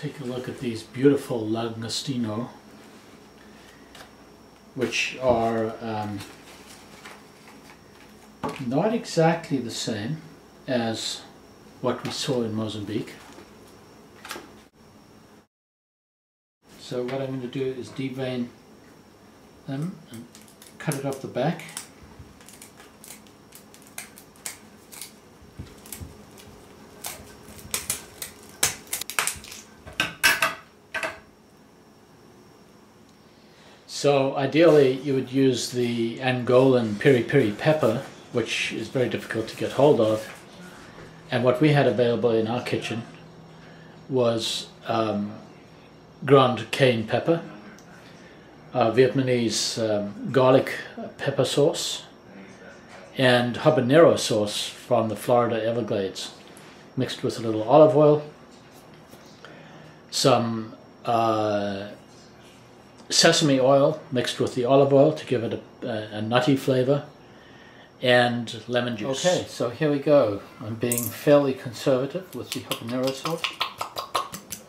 take a look at these beautiful Langoustino, which are not exactly the same as what we saw in Mozambique. So what I'm going to do is devein them and cut it off the back. So ideally you would use the Angolan peri-peri pepper, which is very difficult to get hold of, and what we had available in our kitchen was ground cayenne pepper, Vietnamese garlic pepper sauce, and habanero sauce from the Florida Everglades, mixed with a little olive oil, some sesame oil mixed with the olive oil to give it a nutty flavor, and lemon juice. Okay, so here we go. I'm being fairly conservative with the habanero sauce.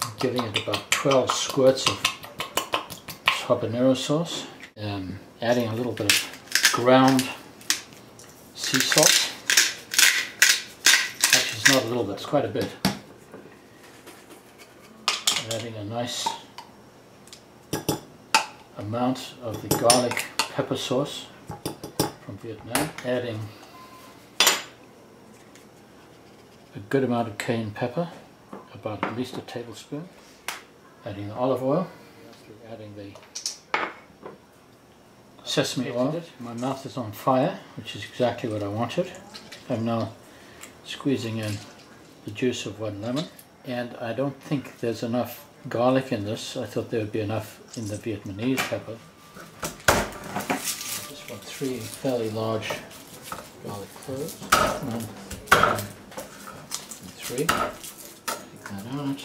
I'm giving it about 12 squirts of habanero sauce. Adding a little bit of ground sea salt. Actually, it's not a little bit, it's quite a bit. Adding a nice amount of the garlic pepper sauce from Vietnam. Adding a good amount of cayenne pepper, about at least a tablespoon. Adding the olive oil. Adding the sesame oil. My mouth is on fire, which is exactly what I wanted. I'm now squeezing in the juice of one lemon, and I don't think there's enough garlic in this. I thought there would be enough in the Vietnamese pepper. I just want 3 fairly large garlic cloves. 1, 2, and 3. Take that out.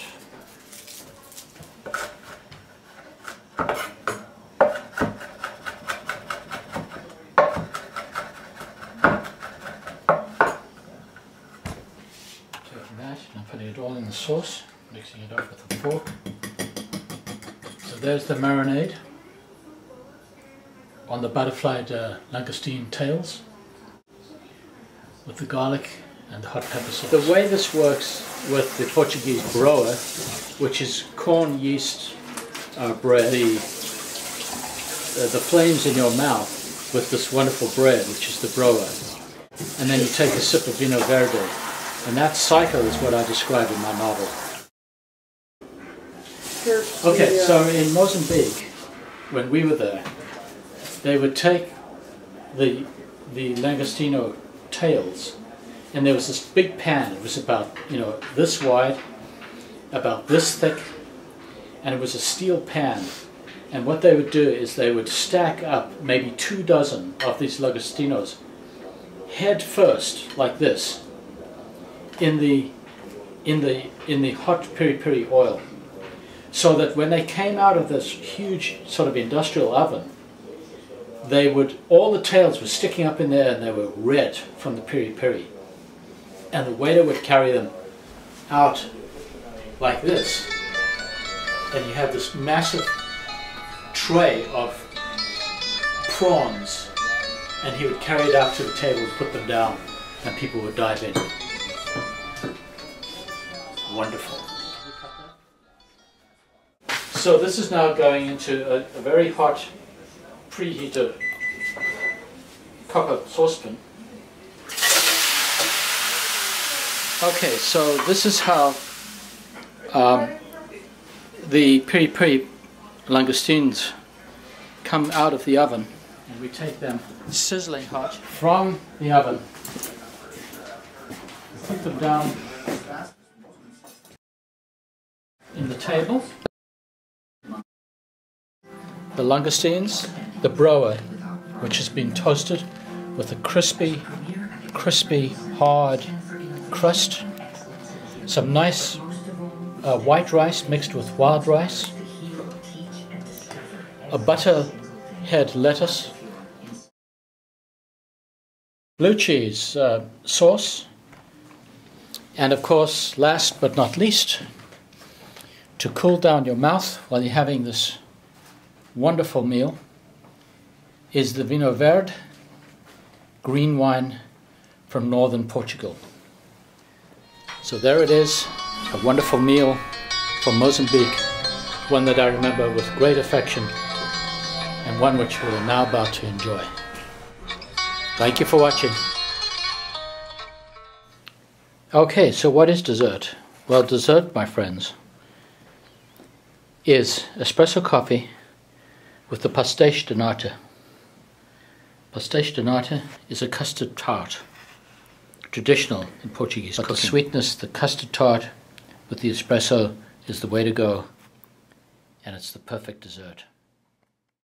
Taking that and putting it all in the sauce, mixing it up with a fork. So there's the marinade on the butterflied langoustine tails with the garlic and the hot pepper sauce. The way this works with the Portuguese broa, which is corn yeast bread, the flames in your mouth with this wonderful bread, which is the broa, and then you take a sip of vino verde, and that cycle is what I describe in my novel. Okay, so in Mozambique, when we were there, they would take the Langoustino tails, and there was this big pan. It was about, this wide, about this thick, and it was a steel pan. And what they would do is they would stack up maybe 2 dozen of these Langoustinos head first, like this, in the hot peri-peri oil, so that when they came out of this huge sort of industrial oven, all the tails were sticking up in there and they were red from the peri-peri. And the waiter would carry them out like this. And you have this massive tray of prawns, and he would carry it out to the table and put them down, and people would dive in. Wonderful. So this is now going into a very hot, preheated copper saucepan. Okay, so this is how the peri-peri langoustines come out of the oven. And we take them sizzling hot from the oven, put them down in the table. The langoustines, the broa, which has been toasted with a crispy, hard crust, some nice white rice mixed with wild rice, a butter head lettuce, blue cheese sauce, and of course, last but not least, to cool down your mouth while you're having this wonderful meal is the Vinho Verde, green wine from northern Portugal. So there it is, a wonderful meal from Mozambique, one that I remember with great affection and one which we are now about to enjoy. Thank you for watching. Okay, so what is dessert? Well, dessert, my friends, is espresso coffee with the pastéis de nata. Pastéis de nata is a custard tart, traditional in Portuguese cooking. The sweetness, the custard tart with the espresso is the way to go, and it's the perfect dessert.